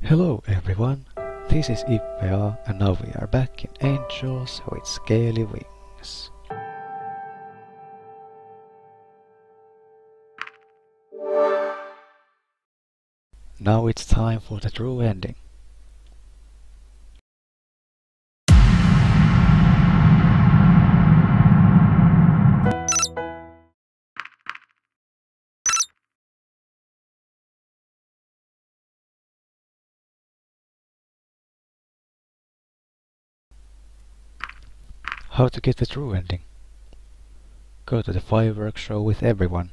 Hello everyone, this is Ippe and now we are back in Angels with Scaly Wings. Now it's time for the true ending. How to get the true ending? Go to the fireworks show with everyone.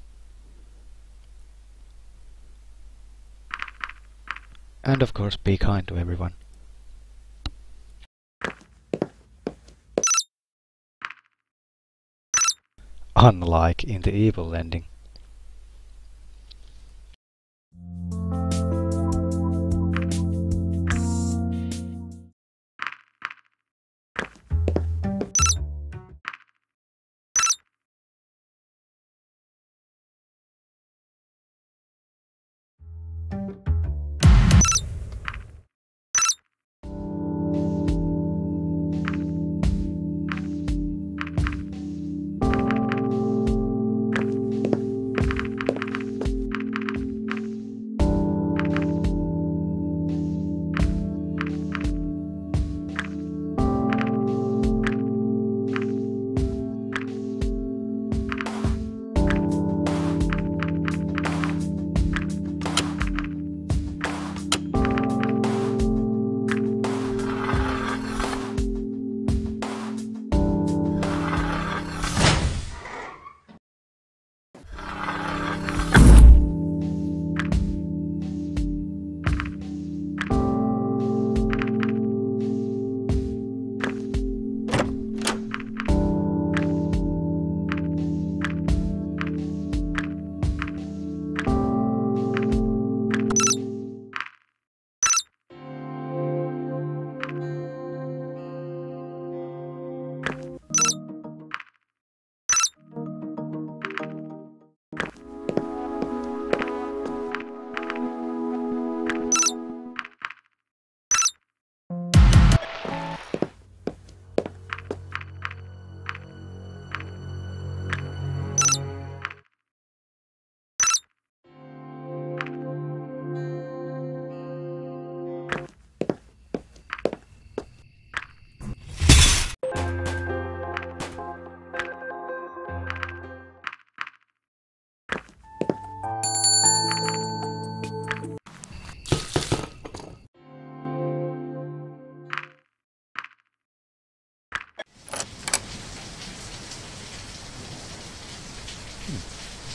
And of course be kind to everyone. Unlike in the evil ending.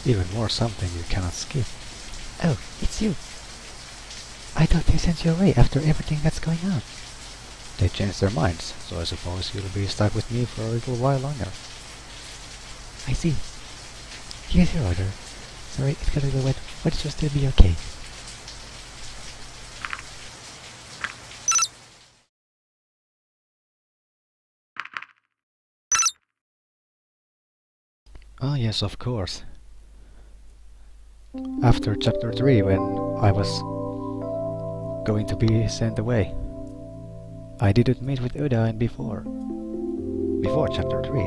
Even more something you cannot skip. Oh, it's you. I thought they sent you away after everything that's going on. They changed their minds, so I suppose you'll be stuck with me for a little while longer. I see. Here's your order. Sorry, it got a little wet, but it will still be okay. Ah yes, of course. After chapter 3, when I was going to be sent away, I didn't meet with Udain before chapter 3.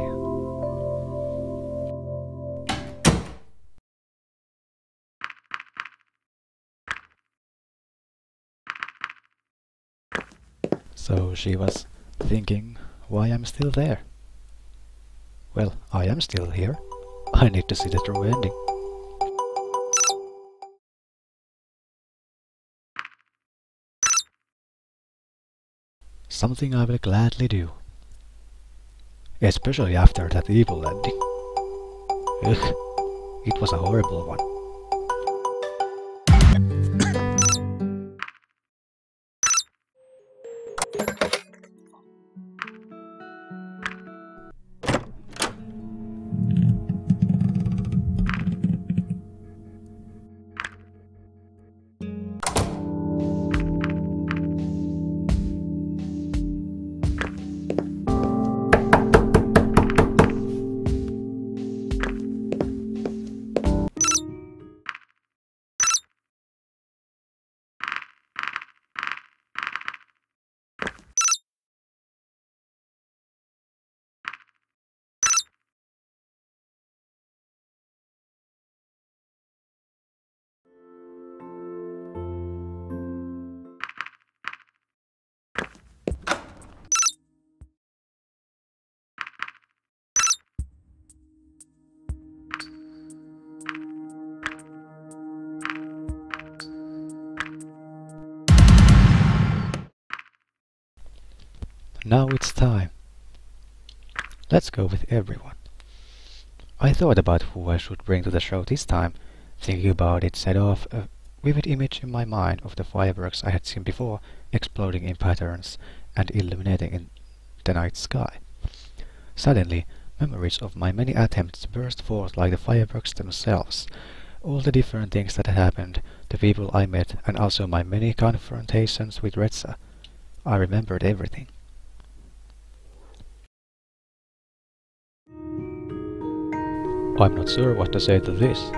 So she was thinking why I'm still there. Well, I am still here. I need to see the true ending. Something I will gladly do. Especially after that evil ending. Ugh, it was a horrible one. Now it's time. Let's go with everyone. I thought about who I should bring to the show this time. Thinking about it set off a vivid image in my mind of the fireworks I had seen before, exploding in patterns and illuminating in the night sky. Suddenly, memories of my many attempts burst forth like the fireworks themselves. All the different things that had happened, the people I met, and also my many confrontations with Retsa. I remembered everything. I'm not sure what to say to this.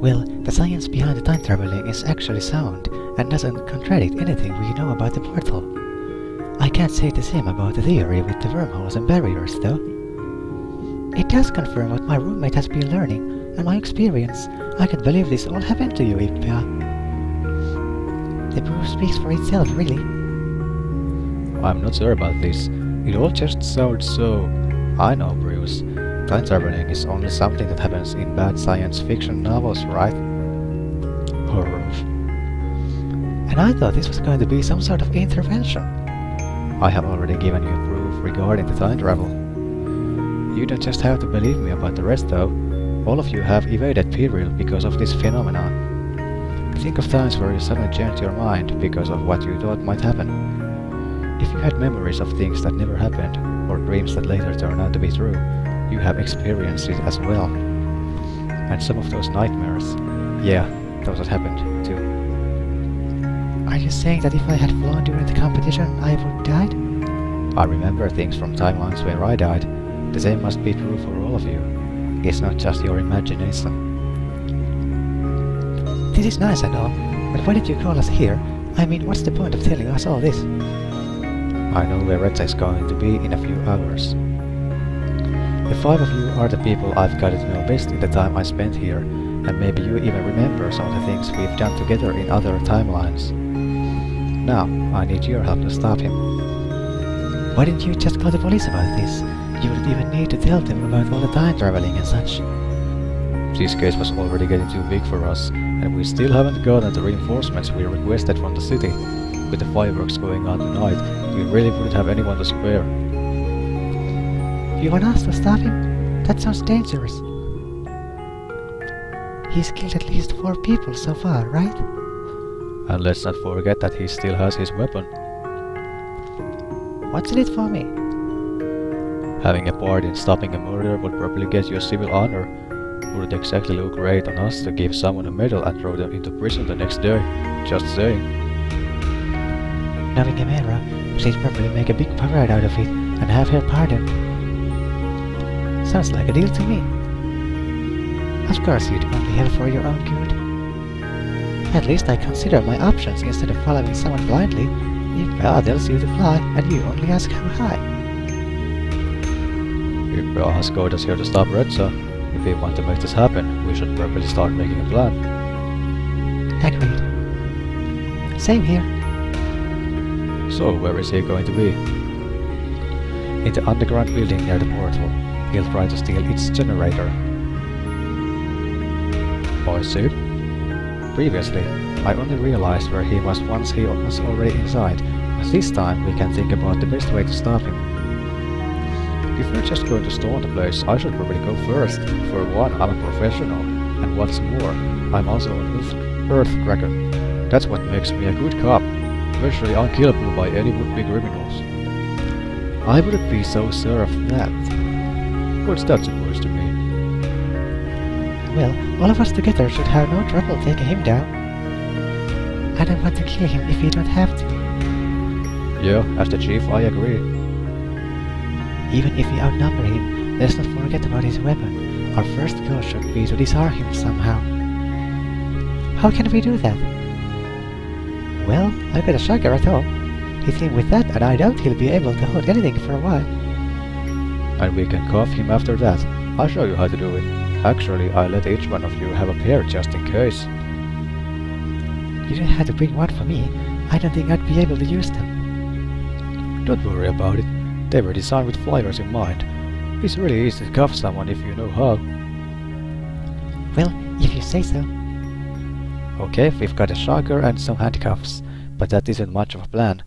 Well, the science behind the time traveling is actually sound and doesn't contradict anything we know about the portal. I can't say the same about the theory with the wormholes and barriers, though. It does confirm what my roommate has been learning, and my experience. I can't believe this all happened to you, Ippe. The proof speaks for itself, really. I'm not sure about this. It all just sounds so... I know, Bruce. Time traveling is only something that happens in bad science fiction novels, right? Horror. And I thought this was going to be some sort of intervention. I have already given you proof regarding the time travel. You don't just have to believe me about the rest, though. All of you have evaded period because of this phenomenon. Think of times where you suddenly changed your mind because of what you thought might happen. If you had memories of things that never happened, or dreams that later turned out to be true, you have experienced it as well. And some of those nightmares, yeah, those had happened too. Are you saying that if I had flown during the competition, I would have died? I remember things from timelines where I died. The same must be true for all of you. It's not just your imagination. This is nice and all, but why did you call us here? I mean, what's the point of telling us all this? I know where Retsa is going to be in a few hours. The 5 of you are the people I've got to know best in the time I spent here, and maybe you even remember some of the things we've done together in other timelines. Now, I need your help to stop him. Why didn't you just call the police about this? You wouldn't even need to tell them about all the time traveling and such. This case was already getting too big for us, and we still haven't gotten the reinforcements we requested from the city. With the fireworks going on tonight, we really wouldn't have anyone to spare. You want us to stop him? That sounds dangerous. He's killed at least 4 people so far, right? And let's not forget that he still has his weapon. What's in it for me? Having a part in stopping a murder would probably get you a civil honor. Wouldn't exactly look great on us to give someone a medal and throw them into prison the next day. Just saying. Knowing Emera, she'd probably make a big parade out of it and have her pardoned. Sounds like a deal to me. Of course you'd only help for your own good. At least I consider my options instead of following someone blindly. Ippe tells you to fly, and you only ask how high. Ippe has got us here to stop Retsa. If we want to make this happen, we should probably start making a plan. Agreed. Same here. So, where is he going to be? In the underground building near the portal. He'll try to steal its generator. I see. Previously, I only realized where he was once he was already inside, but this time we can think about the best way to stop him. If we're just going to storm the place, I should probably go first. For one, I'm a professional, and what's more, I'm also an Earthcracker. That's what makes me a good cop, virtually unkillable by any would-be criminals. I wouldn't be so sure of that. What's that supposed to mean? Well, all of us together should have no trouble taking him down. I don't want to kill him if we don't have to. Yeah, as the chief, I agree. Even if we outnumber him, let's not forget about his weapon. Our first goal should be to disarm him somehow. How can we do that? Well, I've got a shotgun at home. Hit him with that and I doubt he'll be able to hold anything for a while. And we can cuff him after that. I'll show you how to do it. Actually, I let each one of you have a pair just in case. You don't have to bring one for me. I don't think I'd be able to use them. Don't worry about it. They were designed with flyers in mind. It's really easy to cuff someone if you know how. Well, if you say so. Okay, we've got a shotgun and some handcuffs, but that isn't much of a plan.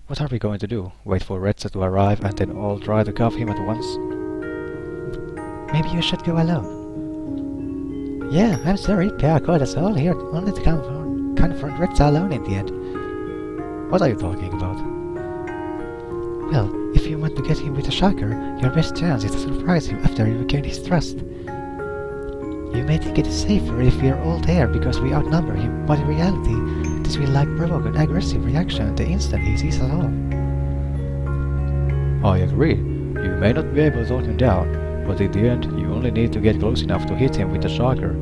What are we going to do? Wait for Retsa to arrive and then all try to cuff him at once? Maybe you should go alone. Yeah, I'm sorry, Ippe got us all here only to confront Retsa alone in the end. What are you talking about? Well, if you want to get him with a shocker, your best chance is to surprise him after you gain his trust. You may think it is safer if we are all there because we outnumber him, but in reality, this will provoke an aggressive reaction the instant he sees us all. I agree. You may not be able to talk him down, but in the end, you only need to get close enough to hit him with the shocker.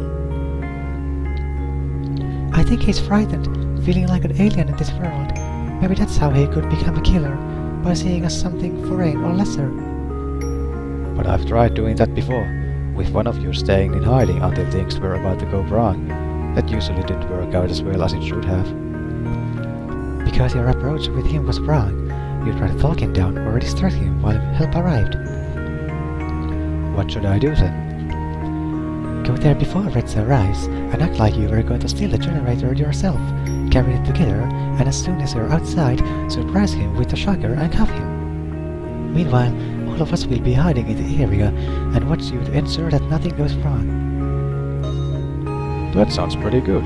I think he's frightened, feeling like an alien in this world. Maybe that's how he could become a killer, by seeing us something foreign or lesser. But I've tried doing that before, with one of you staying in hiding until things were about to go wrong. That usually didn't work out as well as it should have. Because your approach with him was wrong. You tried to talk him down or distract him while help arrived. What should I do then? Go there before Retsa arrives, and act like you were going to steal the generator yourself, carry it together, and as soon as you're outside, surprise him with the shocker and cuff him. Meanwhile, all of us will be hiding in the area, and watch you to ensure that nothing goes wrong. That sounds pretty good.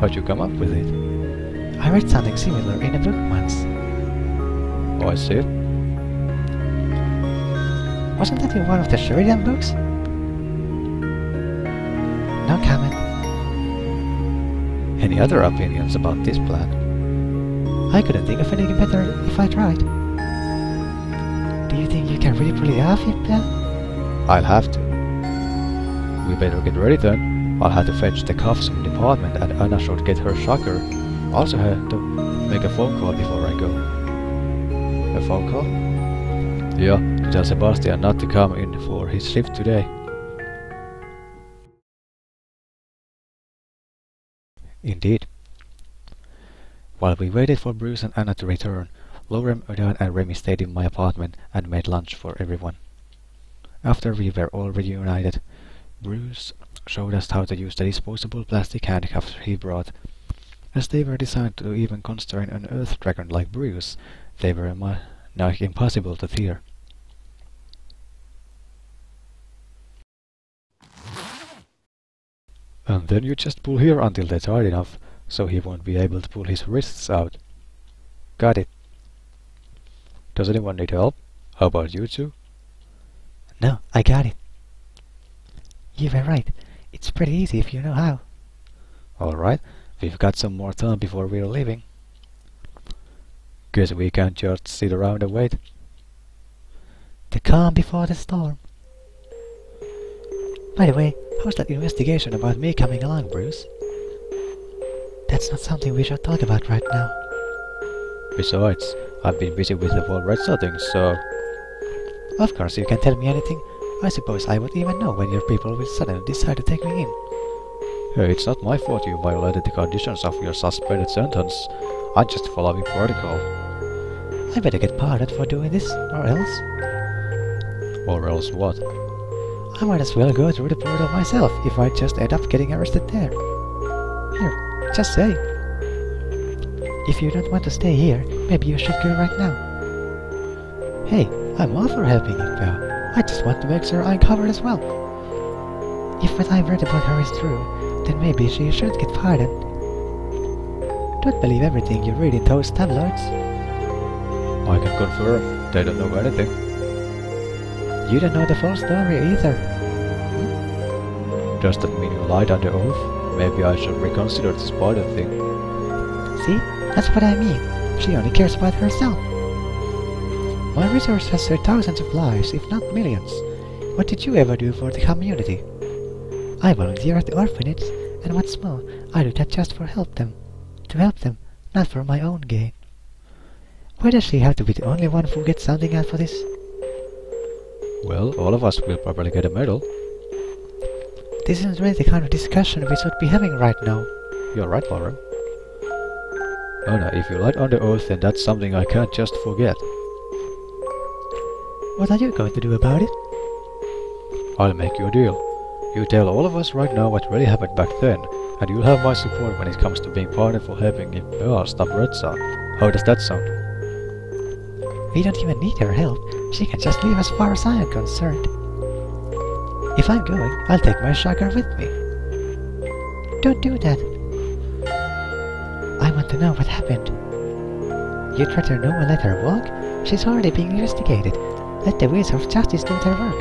How'd you come up with it? I read something similar in a book once. Oh, I see. Wasn't that in one of the Sheridan books? No comment. Any other opinions about this plan? I couldn't think of anything better if I tried. Do you think you can really pull it off, Ippe? I'll have to. We better get ready then. I'll have to fetch the cuffs from the department and Anna should get her shocker. Also have to make a phone call before I go. A phone call? Yeah, to tell Sebastian not to come in for his shift today. Indeed. While we waited for Bruce and Anna to return, Lorem, Udan and Remy stayed in my apartment and made lunch for everyone. After we were all reunited, Bruce showed us how to use the disposable plastic handcuffs he brought. As they were designed to even constrain an earth dragon like Bruce, they were now impossible to tear. And then you just pull here until they're tight enough, so he won't be able to pull his wrists out. Got it. Does anyone need help? How about you two? No, I got it. You were right. It's pretty easy if you know how. Alright, we've got some more time before we're leaving. Guess we can't just sit around and wait. The calm before the storm. By the way, how's that investigation about me coming along, Bruce? That's not something we should talk about right now. Besides, I've been busy with the whole Retsa thing, so... Of course you can tell me anything. I suppose I would even know when your people will suddenly decide to take me in. Hey, it's not my fault you violated the conditions of your suspended sentence. I'm just following protocol. I better get pardoned for doing this, or else... Or else what? I might as well go through the portal myself if I just end up getting arrested there. Here, just say. If you don't want to stay here, maybe you should go right now. Hey, I'm all for helping you, pal. I just want to make sure I'm covered as well. If what I've read about her is true, then maybe she should get pardoned. Don't believe everything you read in those tabloids. I can confirm, they don't know anything. You don't know the full story either. Does that mean you lied under oath? Maybe I should reconsider this pardon thing. See? That's what I mean. She only cares about herself. My resource has saved thousands of lives, if not millions. What did you ever do for the community? I volunteer at the orphanage, and what's more, I do that just for help them. To help them, not for my own gain. Why does she have to be the only one who gets something out for this? Well, all of us will probably get a medal. This isn't really the kind of discussion we should be having right now. You're right, Lauren. Oh no, if you lied under oath, then that's something I can't just forget. What are you going to do about it? I'll make you a deal. You tell all of us right now what really happened back then, and you'll have my support when it comes to being pardoned for helping him stop Retsa. How does that sound? We don't even need her help. She can just leave as far as I am concerned. If I'm going, I'll take my shocker with me. Don't do that. I want to know what happened. You'd rather no one let her walk? She's already being investigated. Let the wheels of justice do their work.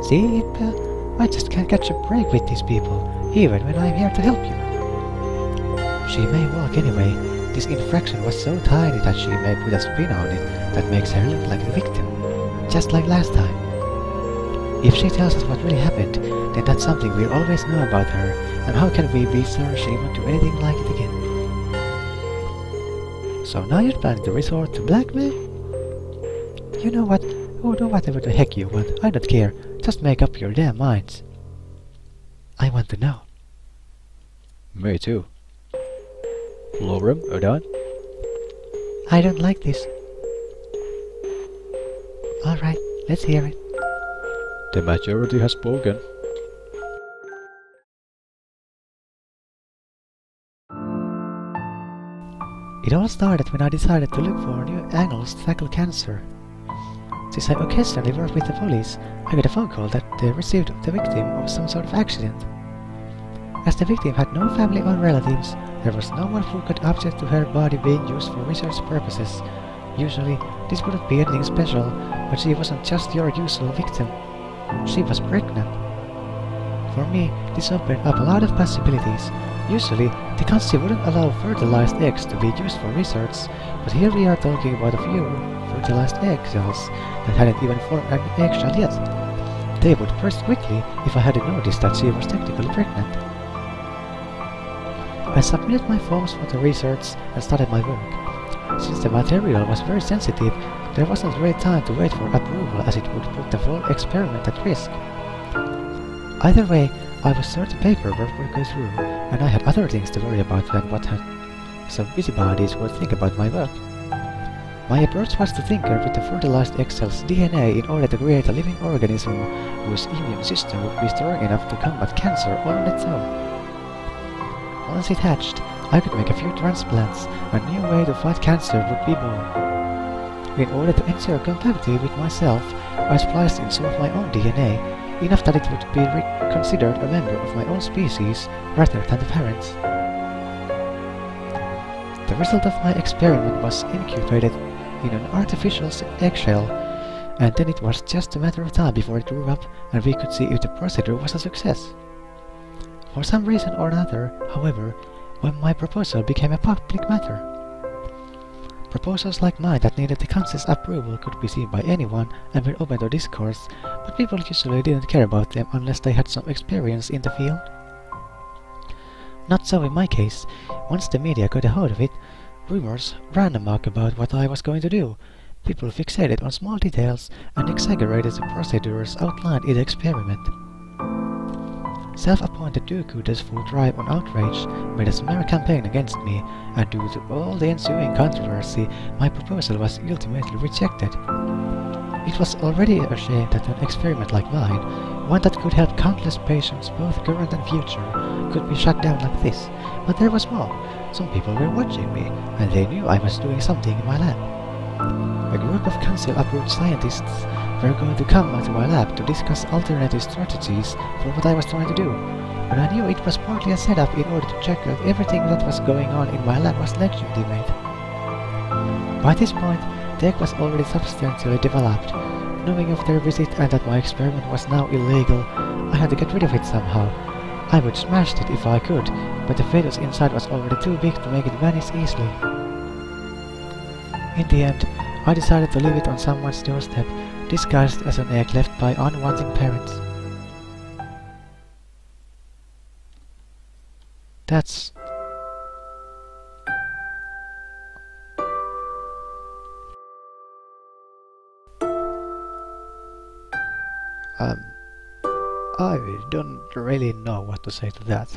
See, Ippe, I just can't catch a break with these people, even when I'm here to help you. She may walk anyway. This infraction was so tiny that she may put a spin on it that makes her look like the victim, just like last time. If she tells us what really happened, then that's something we'll always know about her, and how can we be sure she won't do anything like it again? So now you're planning to resort to blackmail? You know what? Oh, do whatever the heck you want. I don't care. Just make up your damn minds. I want to know. Me too. Lauren, are done? I don't like this. Alright, let's hear it. The majority has spoken. It all started when I decided to look for new angles to tackle cancer. Since I occasionally work with the police, I got a phone call that they received the victim of some sort of accident. As the victim had no family or relatives, there was no one who could object to her body being used for research purposes. Usually, this wouldn't be anything special, but she wasn't just your usual victim. She was pregnant. For me, this opened up a lot of possibilities. Usually, the country wouldn't allow fertilized eggs to be used for research, but here we are talking about a few fertilized egg cells that hadn't even formed an eggshell yet. They would burst quickly if I hadn't noticed that she was technically pregnant. I submitted my forms for the research and started my work. Since the material was very sensitive, there wasn't really time to wait for approval as it would put the whole experiment at risk. Either way, I was sure the paperwork would go through, and I had other things to worry about than what some busybodies would think about my work. My approach was to tinker with the fertilized egg cell's DNA in order to create a living organism whose immune system would be strong enough to combat cancer all on its own. Once it hatched, I could make a few transplants, a new way to fight cancer would be born. In order to ensure compatibility with myself, I spliced in some of my own DNA, enough that it would be considered a member of my own species rather than the parents. The result of my experiment was incubated in an artificial eggshell, and then it was just a matter of time before it grew up and we could see if the procedure was a success. For some reason or another, however, when my proposal became a public matter. Proposals like mine that needed the council's approval could be seen by anyone and were open to discourse, but people usually didn't care about them unless they had some experience in the field. Not so in my case. Once the media got a hold of it, rumors ran amok about what I was going to do. People fixated on small details and exaggerated the procedures outlined in the experiment. Self-appointed do-gooders who thrive on outrage made a smear campaign against me, and due to all the ensuing controversy, my proposal was ultimately rejected. It was already a shame that an experiment like mine, one that could help countless patients, both current and future, could be shut down like this. But there was more. Some people were watching me, and they knew I was doing something in my lab. A group of council-approved scientists were going to come to my lab to discuss alternative strategies for what I was trying to do, but I knew it was partly a setup in order to check that everything that was going on in my lab was legitimate. By this point, the egg was already substantially developed. Knowing of their visit and that my experiment was now illegal, I had to get rid of it somehow. I would smash it if I could, but the fetus inside was already too big to make it vanish easily. In the end, I decided to leave it on someone's doorstep, disguised as an egg left by unwanting parents. That's... I don't really know what to say to that.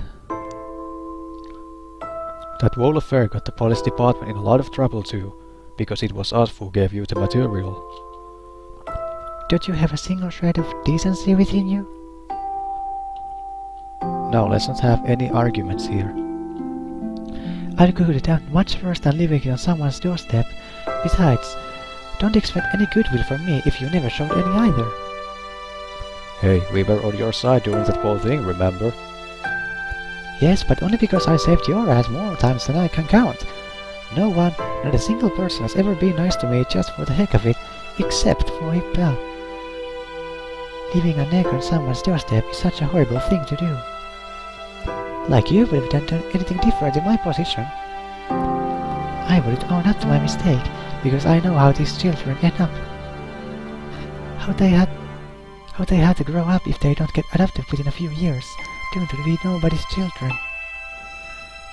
That whole affair got the police department in a lot of trouble too, because it was us who gave you the material. Don't you have a single shred of decency within you? Now let's not have any arguments here. I'd go it out much worse than leaving it on someone's doorstep. Besides, don't expect any goodwill from me if you never showed any either. Hey, we were on your side during that whole thing, remember? Yes, but only because I saved your ass more times than I can count. No one, not a single person has ever been nice to me just for the heck of it, except for Ippe. Leaving an egg on someone's doorstep is such a horrible thing to do. Like you would have done anything different in my position. I wouldn't own up to my mistake, because I know how these children end up. How they had to grow up if they don't get adopted within a few years, doomed to be nobody's children.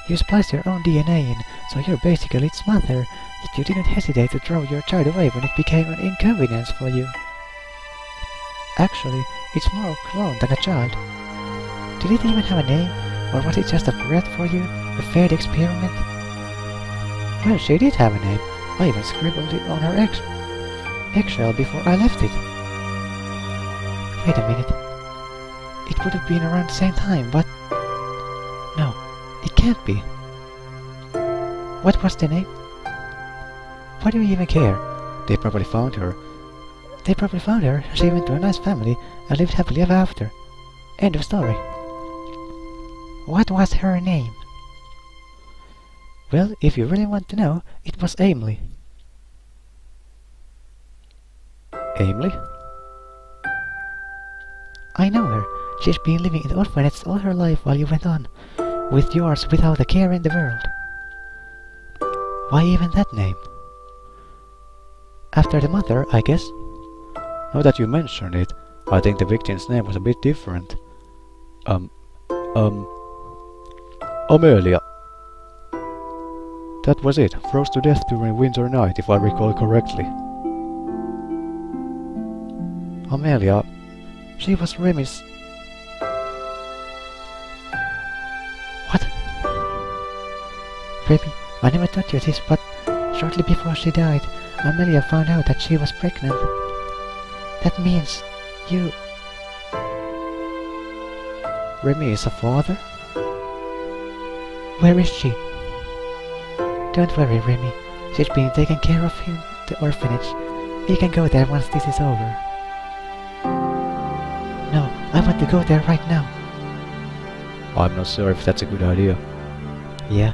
You spliced your own DNA in, so you're basically its mother, yet you didn't hesitate to throw your child away when it became an inconvenience for you. Actually, it's more a clone than a child. Did it even have a name, or was it just a breath for you, a failed experiment? Well, she did have a name. I even scribbled it on her eggshell before I left it. Wait a minute. It would have been around the same time, but... No, it can't be. What was the name? Why do you even care? They probably found her. They probably found her, and she went to a nice family and lived happily ever after. End of story. What was her name? Well, if you really want to know, it was Emily. Emily? I know her. She's been living in the orphanage all her life while you went on, with yours without a care in the world. Why even that name? After the mother, I guess. Now that you mention it, I think the victim's name was a bit different. Amelia. That was it, froze to death during winter night, if I recall correctly. Amelia, she was Remy's... What? Remy, I never told you this, but shortly before she died, Amelia found out that she was pregnant. That means you... Remy is a father? Where is she? Don't worry, Remy. She's being taken care of in the orphanage. We can go there once this is over. No, I want to go there right now. I'm not sure if that's a good idea. Yeah,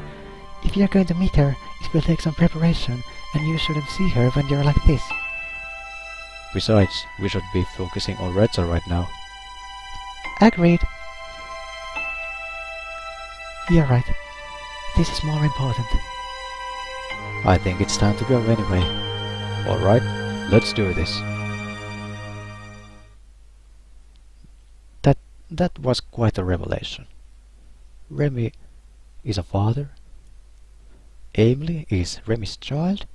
if you're going to meet her, it will take some preparation, and you shouldn't see her when you're like this. Besides, we should be focusing on Redza right now. Agreed. You're right. This is more important. I think it's time to go anyway. Alright, let's do this. That was quite a revelation. Remy is a father. Emily is Remy's child.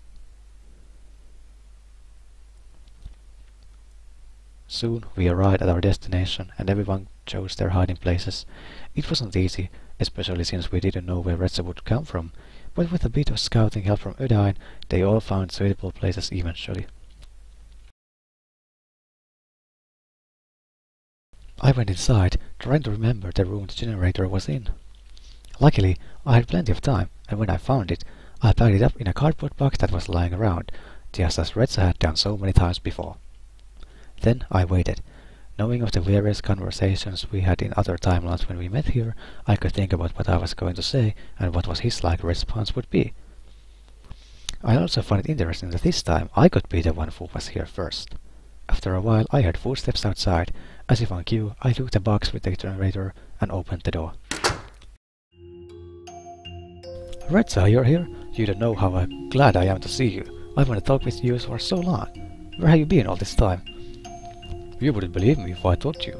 Soon we arrived at our destination and everyone chose their hiding places. It wasn't easy, especially since we didn't know where Redza would come from, but with a bit of scouting help from Udine, they all found suitable places eventually. I went inside, trying to remember the room the generator was in. Luckily, I had plenty of time, and when I found it, I packed it up in a cardboard box that was lying around, just as Redza had done so many times before. Then I waited. Knowing of the various conversations we had in other timelines when we met here, I could think about what I was going to say and what was his likely response would be. I also found it interesting that this time I could be the one who was here first. After a while I heard footsteps outside. As if on cue, I took the box with the generator and opened the door. Redza, you're here? You don't know how glad I am to see you. I want to talk with you for so long. Where have you been all this time? You wouldn't believe me if I told you.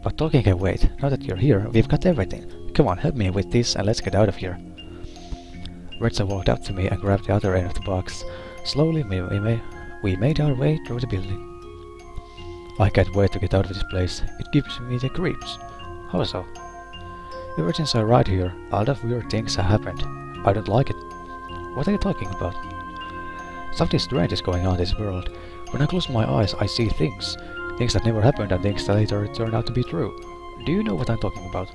But talking can wait. Now that you're here, we've got everything. Come on, help me with this and let's get out of here. Redza walked up to me and grabbed the other end of the box. Slowly, we made our way through the building. I can't wait to get out of this place. It gives me the creeps. How so? Ever since I arrived here, a lot of weird things have happened. I don't like it. What are you talking about? Something strange is going on in this world. When I close my eyes, I see things. Things that never happened and things that later turned out to be true. Do you know what I'm talking about?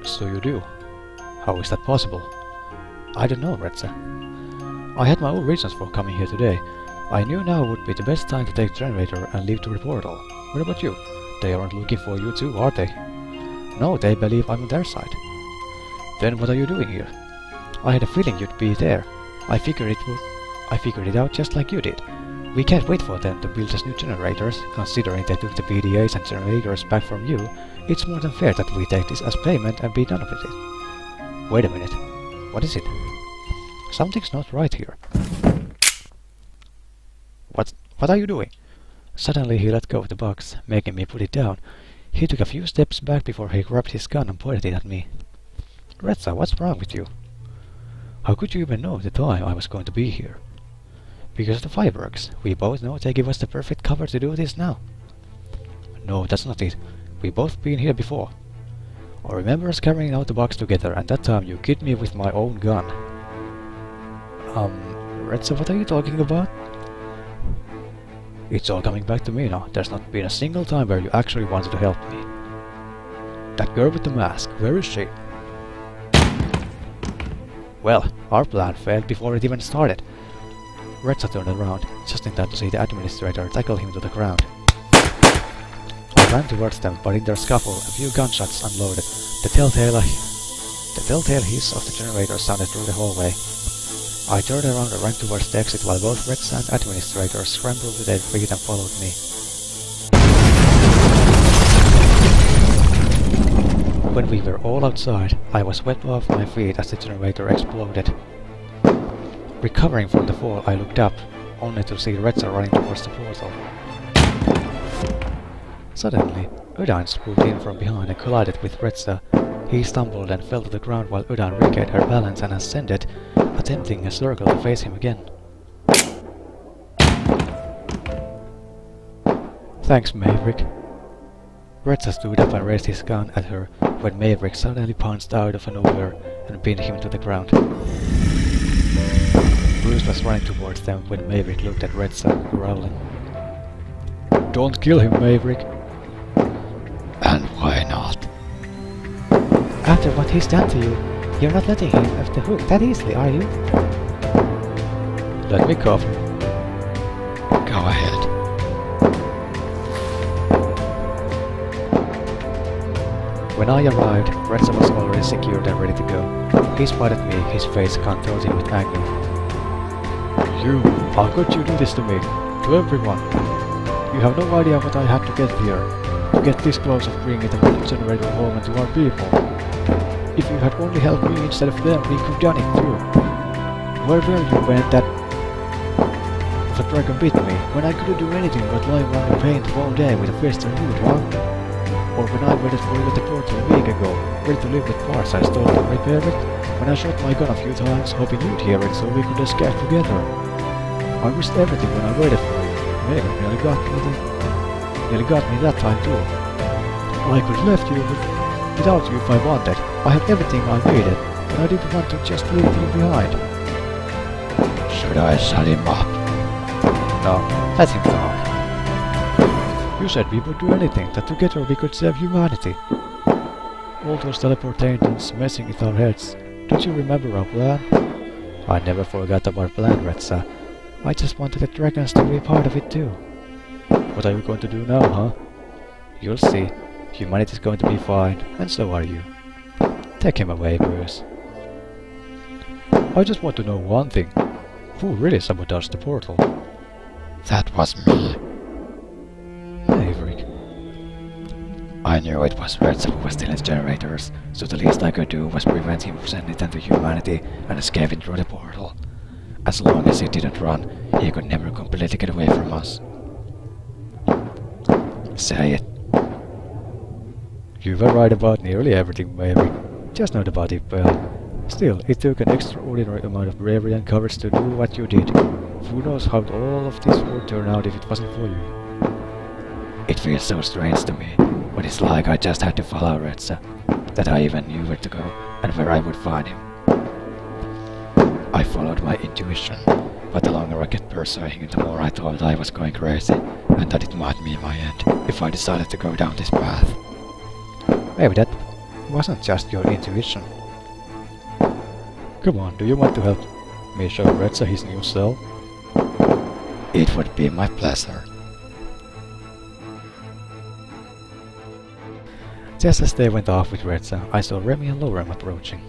So you do. How is that possible? I don't know, Redza. I had my own reasons for coming here today. I knew now would be the best time to take the generator and leave to the portal. What about you? They aren't looking for you too, are they? No, they believe I'm on their side. Then what are you doing here? I had a feeling you'd be there. I figured it out just like you did. We can't wait for them to build us new generators. Considering they took the PDAs and generators back from you, it's more than fair that we take this as payment and be done with it. Wait a minute. What is it? Something's not right here. What are you doing? Suddenly he let go of the box, making me put it down. He took a few steps back before he grabbed his gun and pointed it at me. Retsa, what's wrong with you? How could you even know at the time I was going to be here? Because of the fireworks. We both know they give us the perfect cover to do this now. No, that's not it. We've both been here before. I remember us carrying out the box together, and that time you killed me with my own gun. Retsa, what are you talking about? It's all coming back to me now. There's not been a single time where you actually wanted to help me. That girl with the mask, where is she? Well, our plan failed before it even started. Retsa turned around, just in time to see the administrator tackle him to the ground. I ran towards them, but in their scuffle, a few gunshots unloaded. The telltale hiss of the generator sounded through the hallway. I turned around and ran towards the exit while both Retsa and administrators scrambled to their feet and followed me. When we were all outside, I was swept off my feet as the generator exploded. Recovering from the fall, I looked up, only to see Retsa running towards the portal. Suddenly, Udan swooped in from behind and collided with Retsa. He stumbled and fell to the ground while Udan regained her balance and ascended, attempting a circle to face him again. Thanks, Maverick. Retsa stood up and raised his gun at her when Maverick suddenly pounced out of nowhere and pinned him to the ground. Bruce was running towards them when Maverick looked at Retsa, growling. Don't kill him, Maverick. And why not? After what he's done to you, you're not letting him off the hook that easily, are you? Let me cover. Go ahead. When I arrived, Retsa was already secured and ready to go. He spotted me, his face contorting with anger. You! How could you do this to me? To everyone! You have no idea what I had to get here. To get this close of bringing the metal generator home and to our people. If you had only helped me instead of them, we could have done it too. Where were you when that dragon bit me? When I couldn't do anything but lie around in pain all day with a fist and wood, huh? Or when I waited for you at the portal a week ago, ready to live with parts I stole to repair it? When I shot my gun a few times, hoping you'd hear it so we could escape together. I risked everything when I waited for you. Maybe nearly got me that time too. I could have left you without you if I wanted. I had everything I needed, but I didn't want to just leave you behind. Should I shut him up? No, let him talk. You said we would do anything, that together we could save humanity. All those teleportations messing with our heads. Don't you remember our plan? I never forgot about our plan, Retsa. I just wanted the dragons to be part of it too. What are you going to do now, huh? You'll see. Humanity's going to be fine, and so are you. Take him away, Bruce. I just want to know one thing. Who really sabotaged the portal? That was me. Maverick. I knew it was Retsa who was stealing generators, so the least I could do was prevent him from sending them to humanity and escaping through the portal. As long as he didn't run, he could never completely get away from us. Say it. You were right about nearly everything, Maverick. Just not about Ippe. Still, it took an extraordinary amount of bravery and courage to do what you did. Who knows how all of this would turn out if it wasn't for you. It feels so strange to me, but it's like I just had to follow Retsa, that I even knew where to go and where I would find him. I followed my intuition, but the longer I kept pursuing it, the more I thought I was going crazy, and that it might mean my end if I decided to go down this path. Maybe that wasn't just your intuition. Come on, do you want to help? me show Retsa his new cell? It would be my pleasure. Just as they went off with Retsa, I saw Remy and Lorem approaching.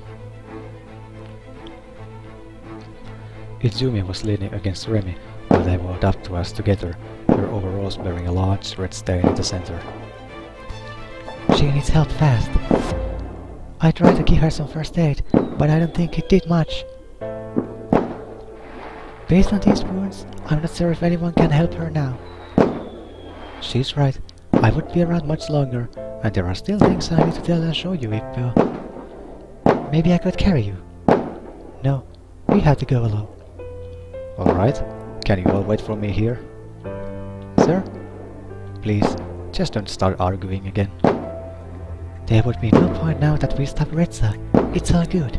Izumi was leaning against Remy while they walked up to us together, her overalls bearing a large red stain in the center. She needs help fast. I tried to give her some first aid, but I don't think it did much. Based on these wounds, I'm not sure if anyone can help her now. She's right. I won't be around much longer, and there are still things I need to tell and show you, Ippe. Maybe I could carry you. No, we have to go alone. Alright, can you all wait for me here? Sir? Please, just don't start arguing again. There would be no point now that we stop Retsa. It's all good.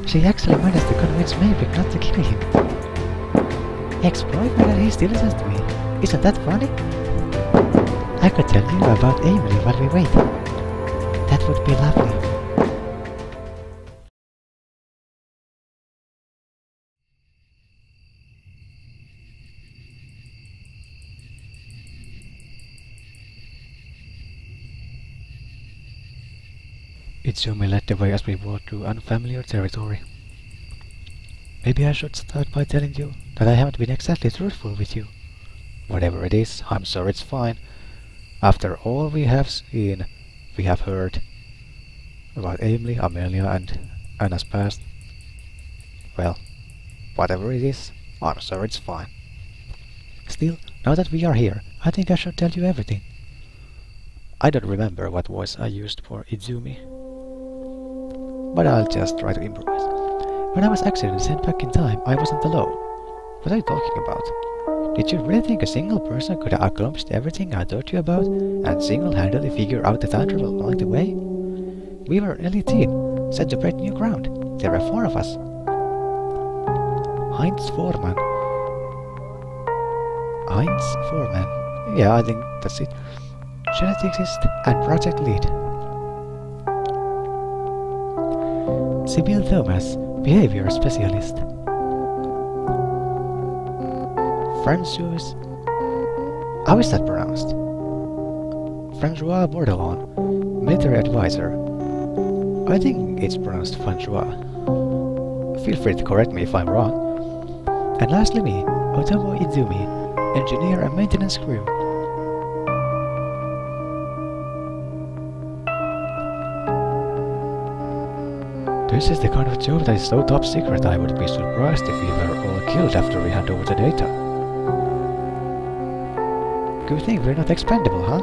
She actually managed to convince Maybrick not to kill him. Ex-boyfriend and he still listens to me. Isn't that funny? I could tell you about Emily while we wait. That would be lovely. Izumi led the way as we walked through unfamiliar territory. Maybe I should start by telling you that I haven't been exactly truthful with you. Whatever it is, I'm sure it's fine. After all we have seen, we have heard about Emily, Amelia, and Anna's past. Well, whatever it is, I'm sure it's fine. Still, now that we are here, I think I should tell you everything. I don't remember what voice I used for Izumi, but I'll just try to improvise. When I was accidentally sent back in time, I wasn't alone. What are you talking about? Did you really think a single person could have accomplished everything I taught you about and single-handedly figure out the time travel along the way? We were an elite team, set to break new ground. There were 4 of us. Heinz Foreman. Yeah, I think that's it. Geneticist and project lead. Sibyl Thomas, behavior specialist. Francois... How is that pronounced? Francois Bordelon, military advisor. I think it's pronounced Francois. Feel free to correct me if I'm wrong. And lastly me, Otomo Izumi, engineer and maintenance crew. This is the kind of job that is so top secret I would be surprised if we were all killed after we hand over the data. Good thing we're not expendable, huh?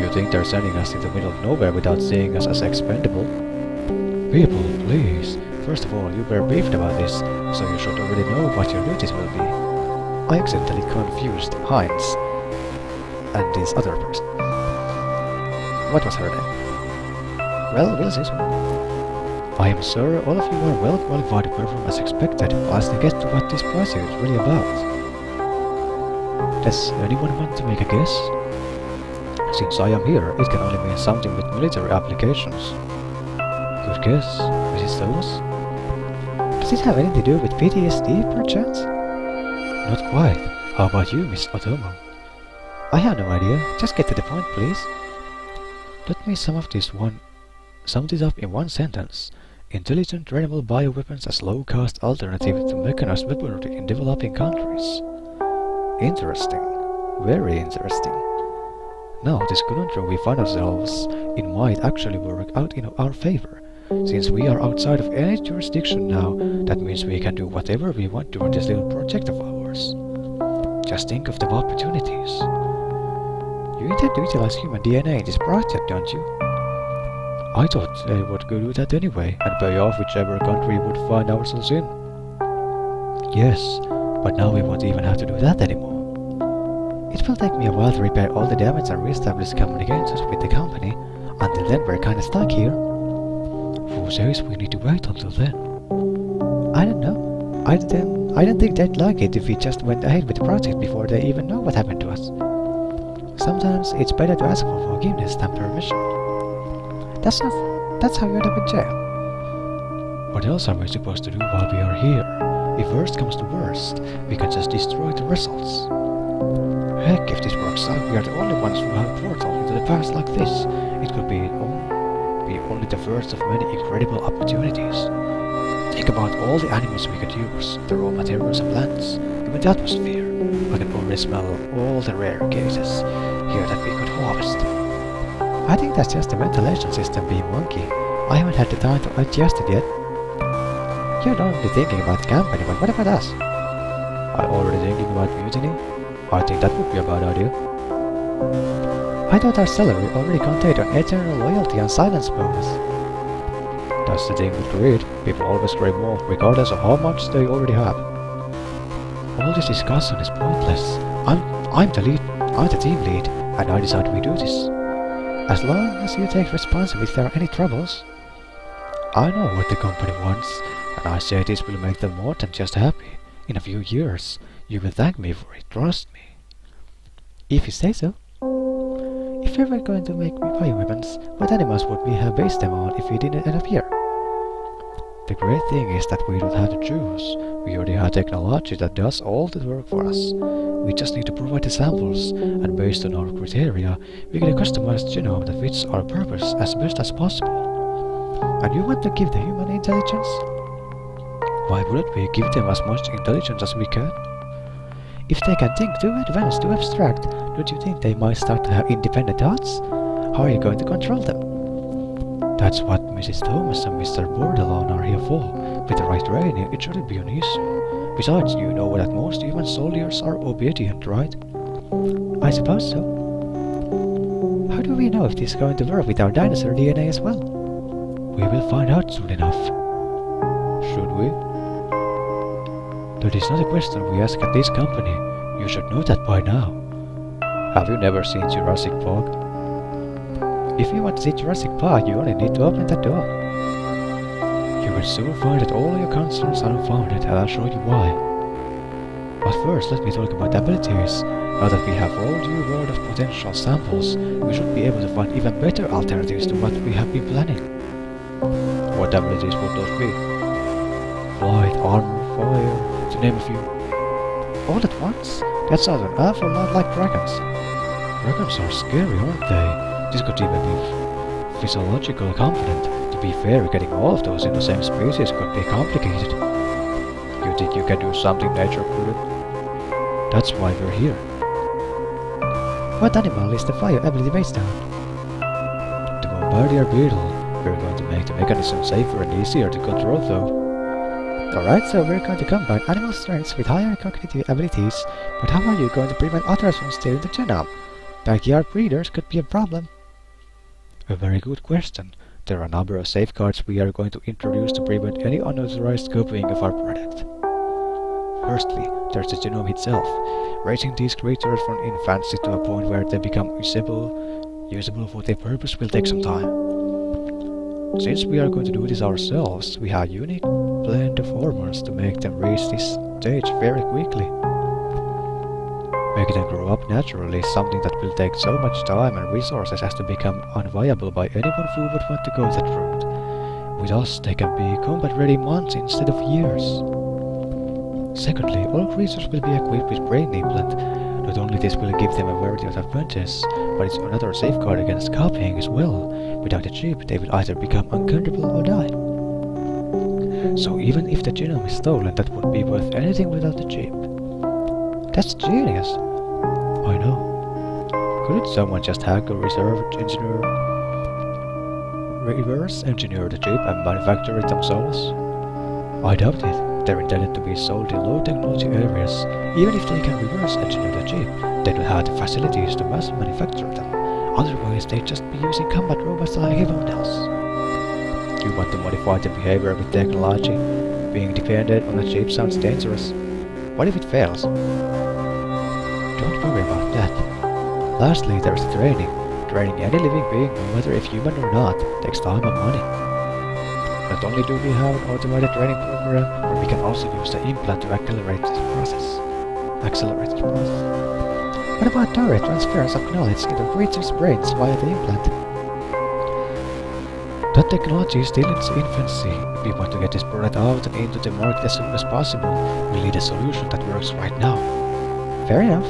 You think they're sending us in the middle of nowhere without seeing us as expendable? People, please. First of all, you were briefed about this, so you should already know what your duties will be. I accidentally confused Heinz and this other person. What was her name? Well, we'll see soon. I am sure all of you are well qualified to perform as expected, as they get to what this project is really about. Does anyone want to make a guess? Since I am here, it can only mean something with military applications. Good guess, Mrs. Thomas? Does it have anything to do with PTSD, perchance? Not quite. How about you, Miss Otomo? I have no idea. Just get to the point, please. Let me sum this up in one sentence. Intelligent trainable bioweapons as low-cost alternative to mechanized weaponry in developing countries. Interesting. Very interesting. Now, this conundrum we find ourselves in might actually work out in our favor. Since we are outside of any jurisdiction now, that means we can do whatever we want during this little project of ours. Just think of the opportunities. You intend to utilize human DNA in this project, don't you? I thought they would go do that anyway, and pay off whichever country we would find ourselves in. Yes, but now we won't even have to do that anymore. It will take me a while to repair all the damage and re-establish communications with the company. Until then, we're kinda stuck here. Who says we need to wait until then? I don't know. I don't think they'd like it if we just went ahead with the project before they even know what happened to us. Sometimes it's better to ask for forgiveness than permission. That's how you end up in jail. What else are we supposed to do while we are here? If worst comes to worst, we can just destroy the results. Heck, if this works out, we are the only ones who have a portal into the past like this. It could be only the first of many incredible opportunities. Think about all the animals we could use, the raw materials and plants, even the atmosphere. I can already smell all the rare cases here that we could harvest. I think that's just the ventilation system being wonky. I haven't had the time to adjust it yet. You're not only thinking about the company, but what about us? I'm already thinking about mutiny. I think that would be a bad idea. I thought our salary already contained an eternal loyalty and silence bonus. That's the thing with greed. People always crave more, regardless of how much they already have. All this discussion is pointless. I'm the lead. I'm the team lead, and I decide we do this. As long as you take responsibility if there are any troubles. I know what the company wants, and I say this will make them more than just happy. In a few years, you will thank me for it, trust me. If you say so. If we were going to make bioweapons, what animals would we have based them on if we didn't end up here? The great thing is that we don't have to choose. We already have technology that does all the work for us. We just need to provide the samples, and based on our criteria, we get a customized genome that fits our purpose as best as possible. And you want to give the human intelligence? Why wouldn't we give them as much intelligence as we can? If they can think too advanced, too abstract, don't you think they might start to have independent thoughts? How are you going to control them? That's what Mrs. Thomas and Mr. Bordelon are here for. With the right training, it shouldn't be an issue. Besides, you know that most human soldiers are obedient, right? I suppose so. How do we know if this is going to work with our dinosaur DNA as well? We will find out soon enough. Should we? That is not a question we ask at this company. You should know that by now. Have you never seen Jurassic Park? If you want to see Jurassic Park, you only need to open that door. You will soon find that all your concerns are unfounded, and I'll show you why. But first, let me talk about abilities. Now that we have rolled you a world of potential samples, we should be able to find even better alternatives to what we have been planning. What abilities would those be? Flight, armor, fire, to name a few. All at once? That sounds an awful lot like dragons. Dragons are scary, aren't they? This could even be physiological component. To be fair, getting all of those in the same species could be complicated. You think you can do something nature couldn't? That's why we're here. What animal is the fire ability based on? The Bombardier beetle. We're going to make the mechanism safer and easier to control though. Alright, so we're going to combine animal strengths with higher cognitive abilities, but how are you going to prevent others from stealing the genome? Backyard breeders could be a problem. A very good question. There are a number of safeguards we are going to introduce to prevent any unauthorized copying of our product. Firstly, there's the genome itself. Raising these creatures from infancy to a point where they become usable for their purpose will take some time. Since we are going to do this ourselves, we have a unique blend of hormones to make them reach this stage very quickly. Making them grow up naturally is something that will take so much time and resources as to become unviable by anyone who would want to go that route. With us, they can be combat-ready months instead of years. Secondly, all creatures will be equipped with brain implant. Not only this will give them a variety of advantages, but it's another safeguard against copying as well. Without a chip, they will either become uncountable or die. So even if the genome is stolen, that would be worth anything without the chip. That's genius. I know. Couldn't someone just hack or reverse engineer the chip and manufacture it themselves? I doubt it. They're intended to be sold in low technology areas. Even if they can reverse engineer the chip, they don't have the facilities to mass manufacture them. Otherwise, they'd just be using combat robots like everyone else. You want to modify the behavior with technology? Being dependent on a chip sounds dangerous. What if it fails? Don't worry about that. Lastly, there's training. Training any living being, no matter if human or not, takes time and money. Not only do we have an automated training program, but we can also use the implant to accelerate this process. What about direct transference of knowledge into creatures' brains via the implant? That But technology is still in its infancy. We want to get this product out and into the market as soon as possible. We need a solution that works right now. Fair enough.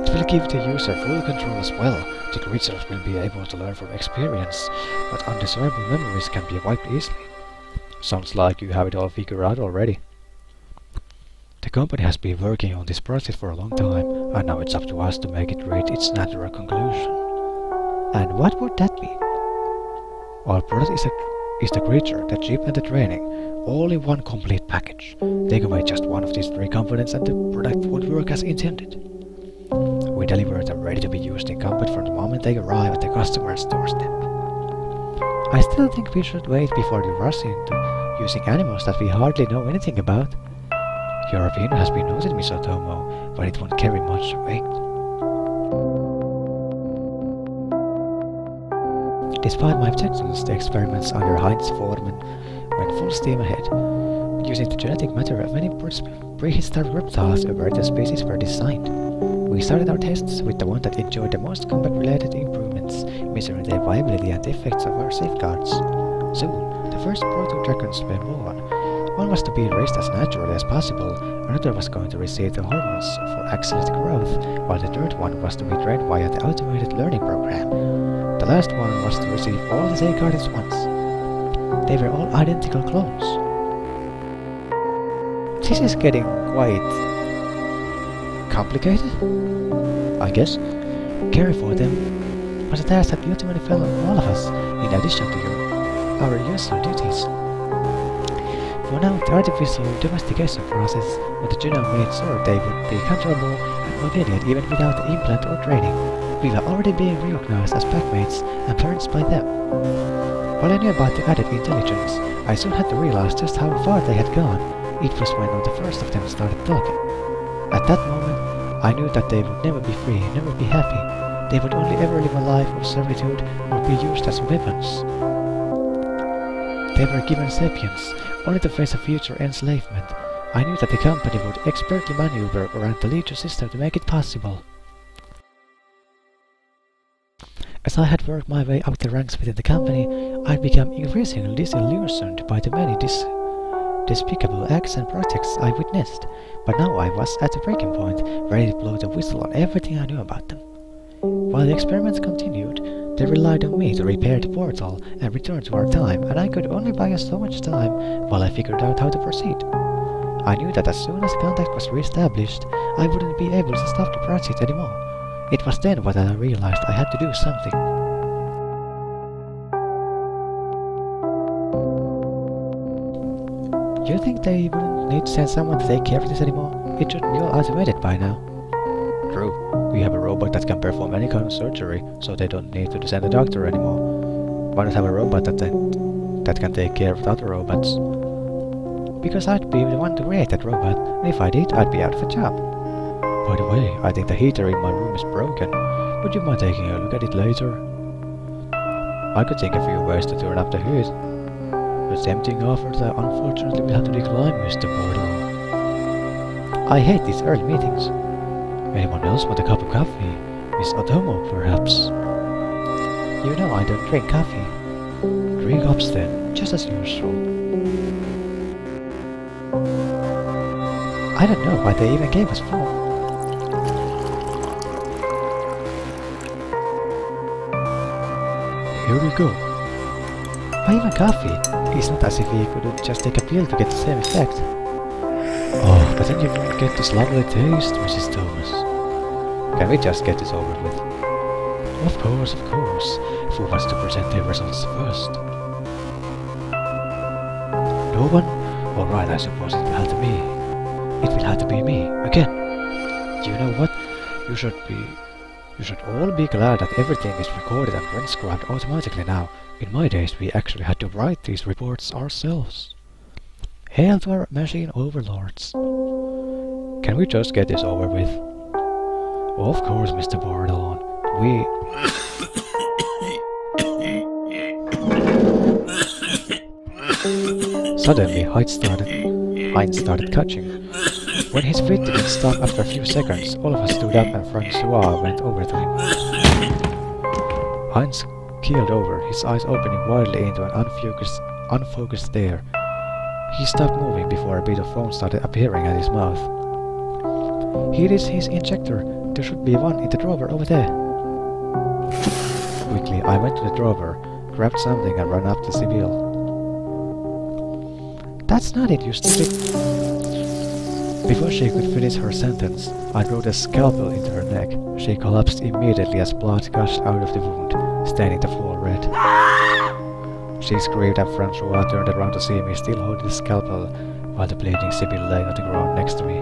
It will give the user full control as well. The creatures will be able to learn from experience, but undesirable memories can be wiped easily. Sounds like you have it all figured out already. The company has been working on this project for a long time, and now it's up to us to make it reach its natural conclusion. And what would that be? Our product is the creature, the chip and the training, all in one complete package. Take away just one of these three components and the product would work as intended. We deliver them ready to be used in combat from the moment they arrive at the customer's doorstep. I still think we should wait before we rush into using animals that we hardly know anything about. Your opinion has been noted, Miss Otomo, but it won't carry much weight. Despite my objections, the experiments under Heinz Foreman went full steam ahead. Using the genetic matter of many prehistoric reptiles, a variety of species were designed. We started our tests with the one that enjoyed the most combat-related improvements, measuring the viability and the effects of our safeguards. Soon, the first proto-dragons were born. One was to be raised as naturally as possible, another was going to receive the hormones for excellent growth, while the third one was to be trained via the automated learning program. The last one was to receive all the safeguards at once. They were all identical clones. This is getting quite complicated, I guess. Caring for them was a task that ultimately fell on all of us, in addition to our usual duties. For now, the artificial domestication process with the genome made sure they would be comfortable and obedient even without the implant or training. We were already being recognized as packmates and parents by them. While I knew about the added intelligence, I soon had to realize just how far they had gone. It was when the first of them started talking. At that moment, I knew that they would never be free, never be happy. They would only ever live a life of servitude or be used as weapons. They were given sapience, only to face a future enslavement. I knew that the company would expertly maneuver around the legal system to make it possible. As I had worked my way up the ranks within the company, I'd become increasingly disillusioned by the many despicable acts and projects I witnessed, but now I was at the breaking point, ready to blow the whistle on everything I knew about them. While the experiments continued, they relied on me to repair the portal and return to our time, and I could only buy us so much time while I figured out how to proceed. I knew that as soon as contact was re-established, I wouldn't be able to stop the project anymore. It was then that I realized I had to do something. You think they wouldn't need to send someone to take care of this anymore? It should be all automated by now. True. We have a robot that can perform any kind of surgery, so they don't need to send a doctor anymore. Why not have a robot that can take care of the other robots? Because I'd be the one to create that robot, and if I did, I'd be out of a job. By the way, I think the heater in my room is broken. Would you mind taking a look at it later? I could think a few ways to turn up the heat. A tempting offer that unfortunately will have to decline, Mr. Bordeaux. I hate these early meetings. Anyone else want a cup of coffee? Miss Otomo, perhaps? You know I don't drink coffee. 3 cups then, just as usual. I don't know why they even gave us 4. Here we go. Why even coffee? It's not as if we could just take a pill to get the same effect. Oh, but then you won't get this lovely taste, Mrs. Thomas. Can we just get this over with? Of course, of course. Who wants to present their results first? No one? Alright, I suppose it will have to be. It will have to be me, again. You know what? You should all be glad that everything is recorded and transcribed automatically now. In my days, we actually had to write these reports ourselves. Hail to our machine overlords. Can we just get this over with? Of course, Mr. Bardon. Suddenly, Heinz started catching. When his feet didn't stop after a few seconds, all of us stood up and Francois went over to him. Heinz, keeled over, his eyes opening widely into an unfocused stare. He stopped moving before a bit of foam started appearing at his mouth. "Here is his injector. There should be one in the drawer over there." Quickly, I went to the drawer, grabbed something and ran up to Sibyl. "That's not it, you stupid—" Before she could finish her sentence, I drove a scalpel into her neck. She collapsed immediately as blood gushed out of the wound, staining the floor red. She screamed and Francois turned around to see me still holding the scalpel while the bleeding Sibyl lay on the ground next to me.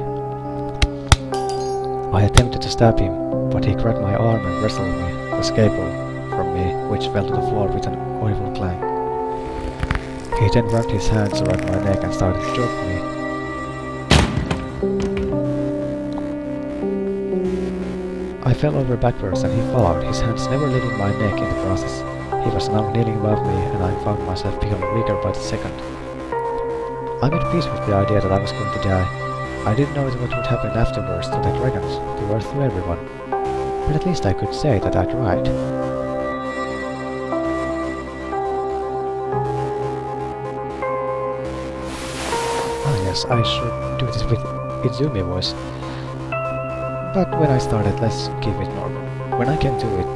I attempted to stab him, but he grabbed my arm and wrestled me, the scalpel from me, which fell to the floor with an audible clang. He then wrapped his hands around my neck and started to choke me. I fell over backwards and he followed, his hands never leaving my neck in the process. He was now kneeling above me and I found myself becoming weaker by the second. I made peace with the idea that I was going to die. I didn't know what would happen afterwards to the dragons, to Earth, to everyone. But at least I could say that I tried. Ah yes, I should do this with Izumi voice. But when I started, let's keep it normal. When I came to it,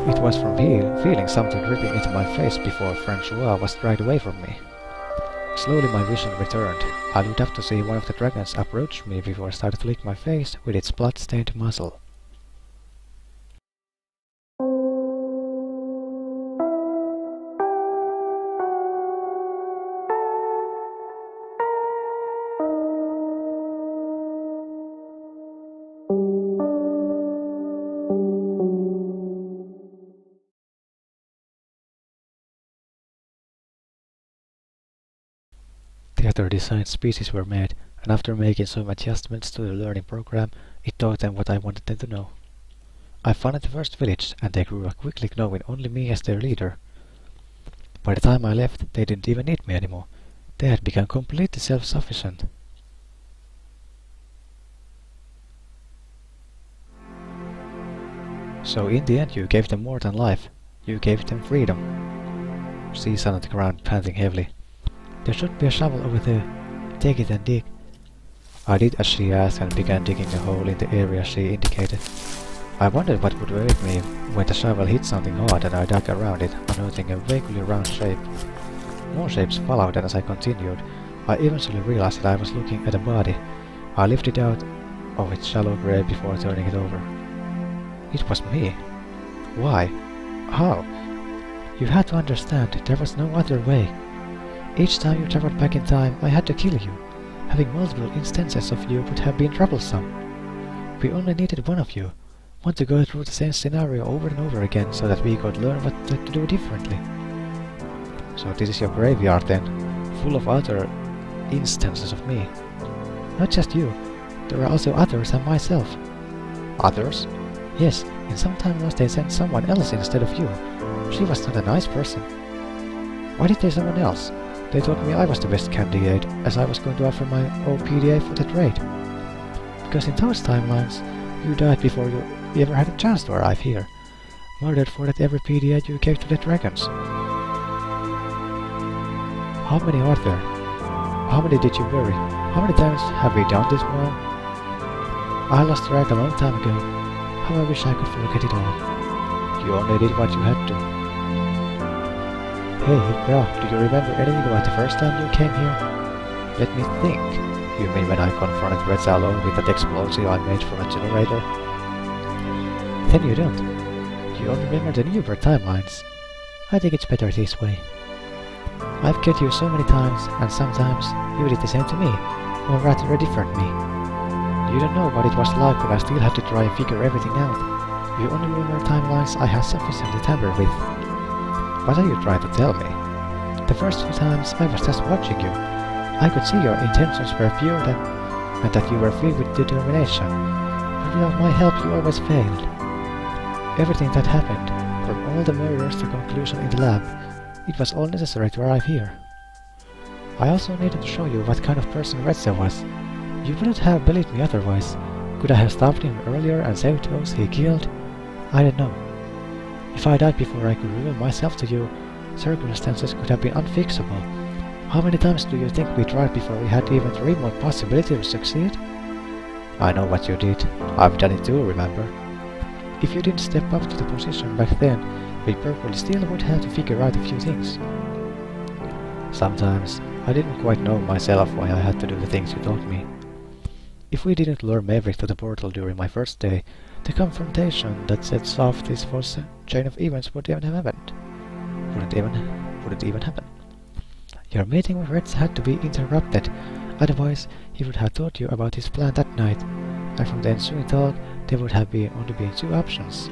it was from feeling something dripping into my face before Francois was dragged away from me. Slowly my vision returned. I looked up to see one of the dragons approach me before it started to lick my face with its blood-stained muzzle. The other designed species were made, and after making some adjustments to the learning program, it taught them what I wanted them to know. I founded the first village, and they grew up quickly knowing only me as their leader. By the time I left, they didn't even need me anymore. They had become completely self-sufficient. So in the end you gave them more than life. You gave them freedom. She sat on the ground, panting heavily. "There should be a shovel over there. Take it and dig." I did as she asked and began digging a hole in the area she indicated. I wondered what would await me when the shovel hit something hard and I dug around it, unearthing a vaguely round shape. More shapes followed, and as I continued, I eventually realized that I was looking at a body. I lifted it out of its shallow grave before turning it over. It was me. Why? How? You had to understand, there was no other way. Each time you traveled back in time, I had to kill you. Having multiple instances of you would have been troublesome. We only needed one of you. Want to go through the same scenario over and over again so that we could learn what to do differently. So this is your graveyard then, full of other instances of me. Not just you, there are also others and myself. Others? Yes, in some timelines they sent someone else instead of you. She was not a nice person. Why did they someone else? They told me I was the best candidate, as I was going to offer my OPDA for the trade. Because in those timelines, you died before you ever had a chance to arrive here. Murdered for that every PDA you gave to the dragons. How many are there? How many did you bury? How many times have we done this one? I lost track a long time ago. How I wish I could forget it all. You only did what you had to. Hey, bro, do you remember anything about the first time you came here? Let me think. You mean when I confronted Redza alone with that explosive I made from a generator? Then you don't. You only remember the newer timelines. I think it's better this way. I've killed you so many times, and sometimes you did the same to me, or rather a different me. You don't know what it was like when I still had to try and figure everything out. You only remember timelines I had sufficiently tampered with. What are you trying to tell me? The first few times I was just watching you. I could see your intentions were pure and that you were filled with determination. But without my help you always failed. Everything that happened, from all the murders to conclusion in the lab, it was all necessary to arrive here. I also needed to show you what kind of person Redza was. You wouldn't have believed me otherwise. Could I have stopped him earlier and saved those he killed? I don't know. If I died before I could reveal myself to you, circumstances could have been unfixable. How many times do you think we tried before we had even the remote possibility to succeed? I know what you did. I've done it too, remember? If you didn't step up to the position back then, we probably still would have to figure out a few things. Sometimes I didn't quite know myself why I had to do the things you taught me. If we didn't lure Maverick to the portal during my first day, the confrontation that sets off this false chain of events wouldn't have happened. Wouldn't even happen. Your meeting with Reds had to be interrupted, otherwise he would have told you about his plan that night, and from the ensuing talk there would have only been two options.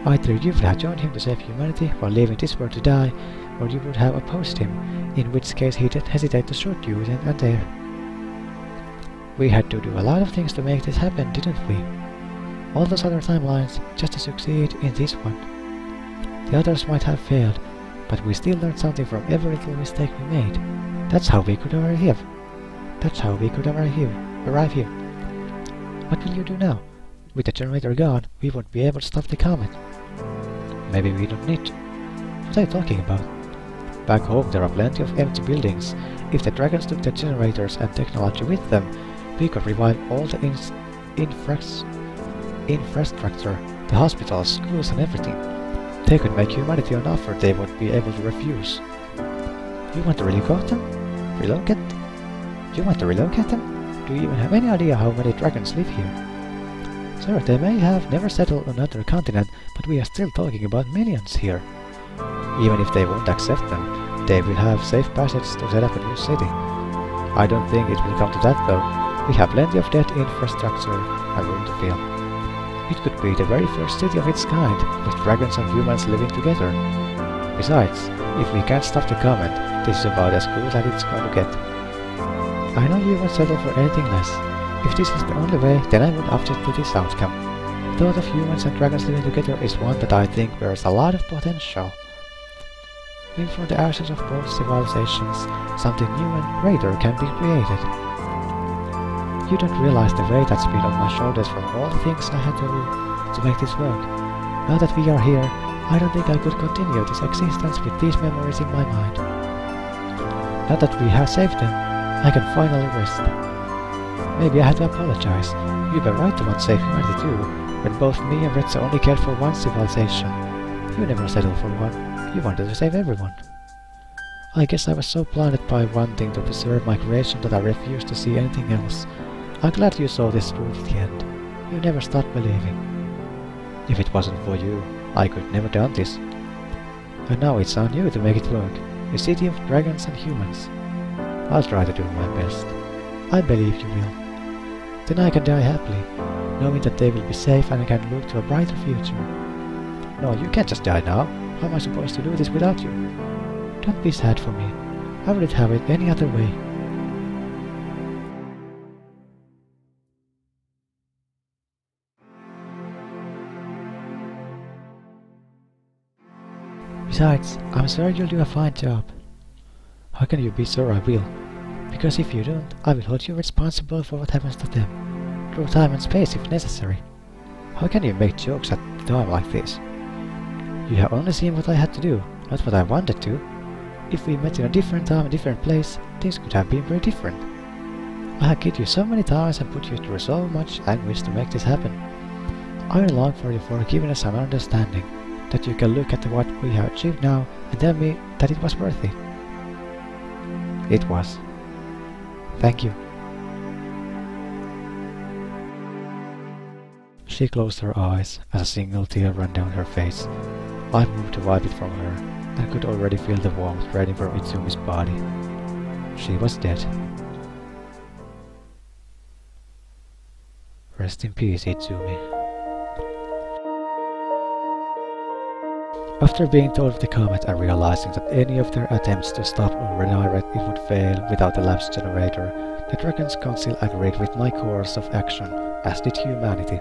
Either you would have joined him to save humanity while leaving this world to die, or you would have opposed him, in which case he didn't hesitate to shoot you then and there. We had to do a lot of things to make this happen, didn't we? All those other timelines just to succeed in this one. The others might have failed, but we still learned something from every little mistake we made. That's how we could arrive here. Arrive here. What will you do now? With the generator gone, we won't be able to stop the comet. Maybe we don't need to. What are you talking about? Back home there are plenty of empty buildings. If the dragons took the generators and technology with them, we could revive all the infrastructure, the hospitals, schools and everything. They could make humanity an offer they won't be able to refuse. You want to relocate them? You want to relocate them? Do you even have any idea how many dragons live here? Sir, they may have never settled on another continent, but we are still talking about millions here. Even if they won't accept them, they will have safe passage to set up a new city. I don't think it will come to that though. We have plenty of dead infrastructure and room to fill. It could be the very first city of its kind, with dragons and humans living together. Besides, if we can't stop the comet, this is about as good as it's going to get. I know you won't settle for anything less. If this is the only way, then I would object to this outcome. The thought of humans and dragons living together is one that I think bears a lot of potential. Even from the ashes of both civilizations, something new and greater can be created. You don't realize the weight that's been on my shoulders from all the things I had to do to make this work. Now that we are here, I don't think I could continue this existence with these memories in my mind. Now that we have saved them, I can finally rest. Maybe I had to apologize. You were right to want to save humanity too, when both me and Retsa only cared for one civilization. You never settled for one. You wanted to save everyone. I guess I was so blinded by wanting to preserve my creation that I refused to see anything else. I'm glad you saw this through to the end. You never stopped believing. If it wasn't for you, I could never done this. And now it's on you to make it work. A city of dragons and humans. I'll try to do my best. I believe you will. Then I can die happily, knowing that they will be safe and I can look to a brighter future. No, you can't just die now. How am I supposed to do this without you? Don't be sad for me. I wouldn't have it any other way. Besides, I'm sure you'll do a fine job. How can you be sure I will? Because if you don't, I will hold you responsible for what happens to them, through time and space if necessary. How can you make jokes at a time like this? You have only seen what I had to do, not what I wanted to. If we met in a different time and different place, things could have been very different. I have killed you so many times and put you through so much anguish to make this happen. I long for your forgiveness and understanding, that you can look at what we have achieved now and tell me that it was worth it. It was. Thank you. She closed her eyes as a single tear ran down her face. I moved to wipe it from her and could already feel the warmth spreading from Itsumi's body. She was dead. Rest in peace, Itsumi. After being told of the comet and realizing that any of their attempts to stop or redirect it would fail without the lapse generator, the Dragon's Council agreed with my course of action, as did humanity.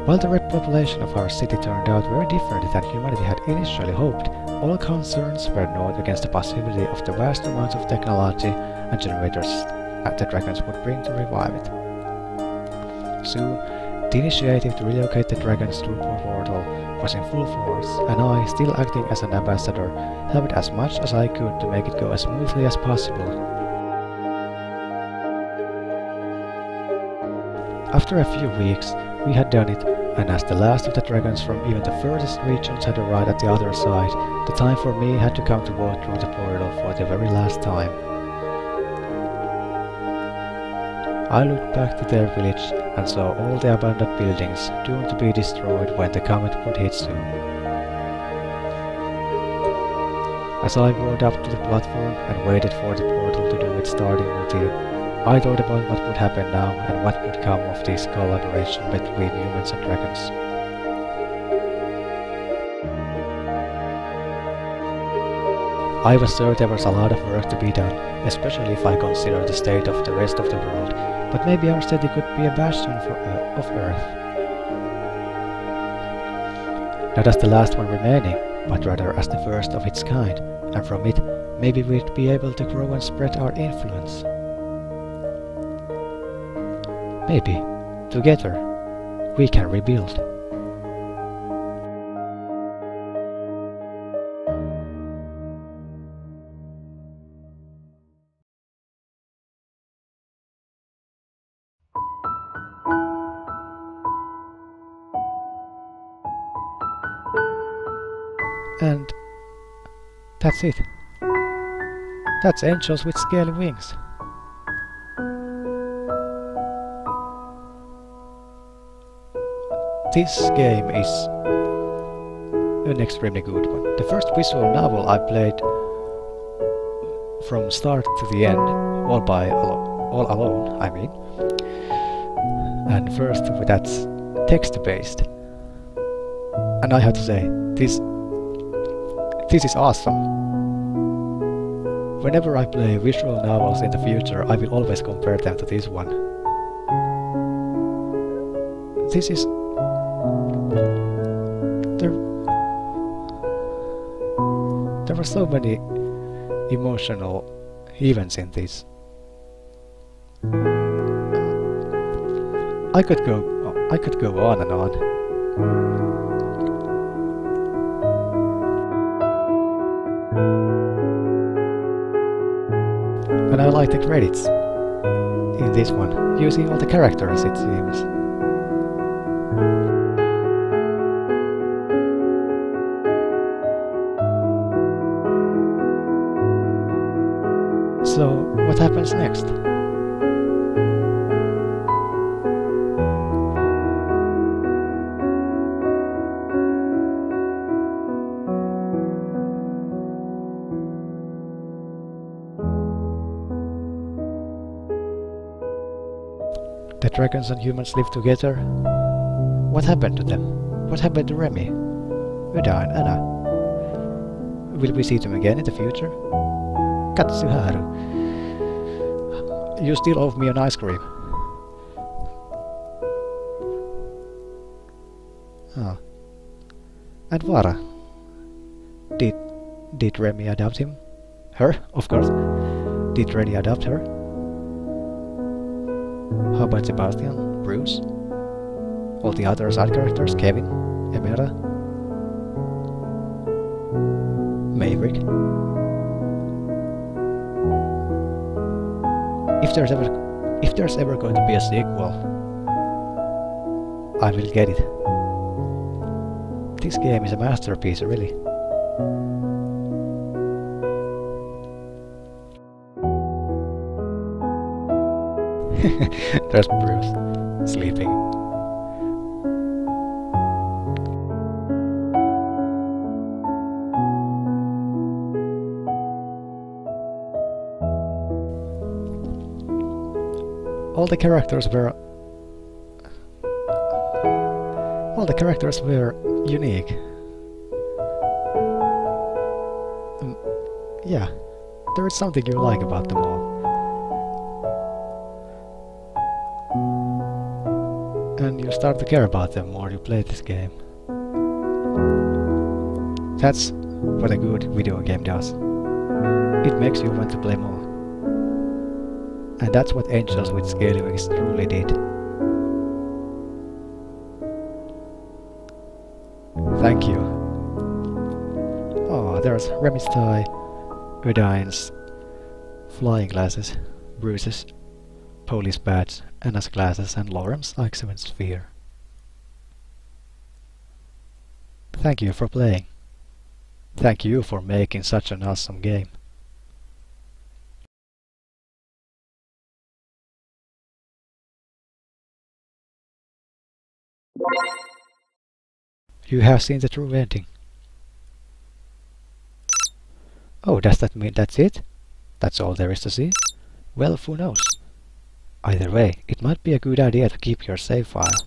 While the red population of our city turned out very different than humanity had initially hoped, all concerns were nought against the possibility of the vast amounts of technology and generators that the Dragons would bring to revive it. Soon, the initiative to relocate the Dragons through portal was in full force, and I, still acting as an ambassador, helped as much as I could to make it go as smoothly as possible. After a few weeks, we had done it, and as the last of the dragons from even the furthest regions had arrived at the other side, the time for me had to come to walk through the portal for the very last time. I looked back to their village and saw all the abandoned buildings doomed to be destroyed when the comet would hit soon. As I walked up to the platform and waited for the portal to do its starting routine, I thought about what would happen now and what would come of this collaboration between humans and dragons. I was sure there was a lot of work to be done, especially if I consider the state of the rest of the world, but maybe our city could be a bastion of Earth. Not as the last one remaining, but rather as the first of its kind, and from it, maybe we'd be able to grow and spread our influence. Maybe, together, we can rebuild. And that's it. That's Angels with Scaly Wings. This game is an extremely good one. The first visual novel I played from start to the end, all alone, I mean. And first that's text-based. And I have to say, this is awesome. Whenever I play visual novels in the future, I will always compare them to this one. This is... There were so many emotional events in this. I could go on and on. And I like the credits in this one. You see all the characters, it seems. So, what happens next? The dragons and humans live together. What happened to them? What happened to Remy? Uda and Anna? Will we see them again in the future? Katsuharu. You still owe me an ice cream. Ah. And Vara. Did Remy adopt him? Her, of course. Did Remy adopt her? How about Sebastian? Bruce? All the other side characters? Kevin? Emera? Maverick? If there's ever going to be a sequel, I will get it. This game is a masterpiece, really. There's Bruce, sleeping. All the characters were unique. Yeah, there is something you like about them all. And you start to care about them more you play this game. That's what a good video game does. It makes you want to play more. And that's what Angels with Scaly Wings truly did. Thank Thank you. Oh, there's Remy's tie, Udine's flying glasses, Bruce's police badge, Anna's glasses, and Lorem's X7 sphere. Thank you for playing. Thank you for making such an awesome game. You have seen the true ending. Oh, does that mean that's it? That's all there is to see? Well, who knows? Either way, it might be a good idea to keep your save file.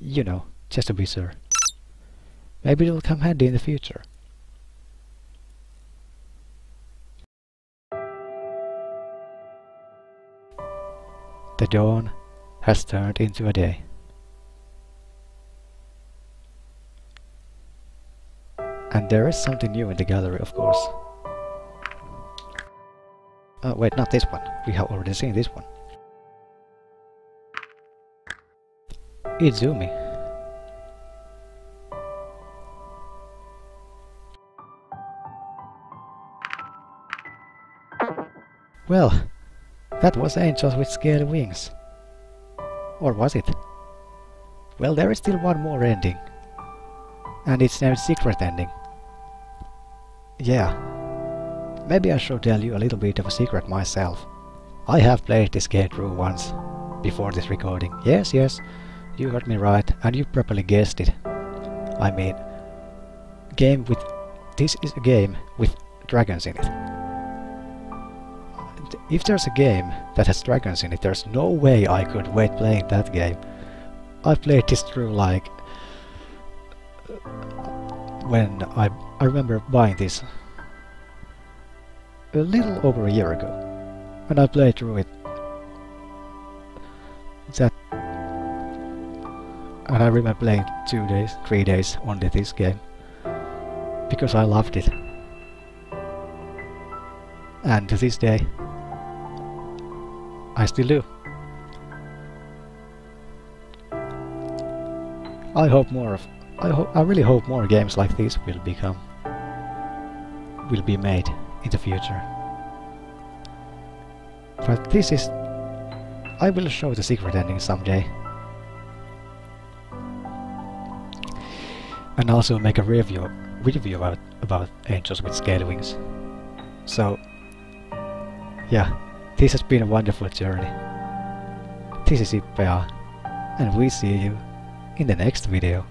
You know, just to be sure. Maybe it will come handy in the future. The dawn has turned into a day. And there is something new in the gallery, of course. Wait, not this one. We have already seen this one. Izumi. Well, that was Angels with Scaly Wings. Or was it? Well, there is still one more ending. And it's named Secret Ending. Yeah. Maybe I should tell you a little bit of a secret myself. I have played this game through once, before this recording. Yes, you heard me right, and you properly guessed it. I mean, this is a game with dragons in it. If there's a game that has dragons in it, there's no way I could wait playing that game. I played this through like... when I remember buying this a little over a year ago, and I played through it and I remember playing 2 days, 3 days only this game because I loved it, and to this day I still do. I really hope more games like this will be made in the future. But this is... I will show the secret ending someday. And also make a review about Angels with Scaly Wings. So, yeah, this has been a wonderful journey. This is Ippe, and we see you in the next video.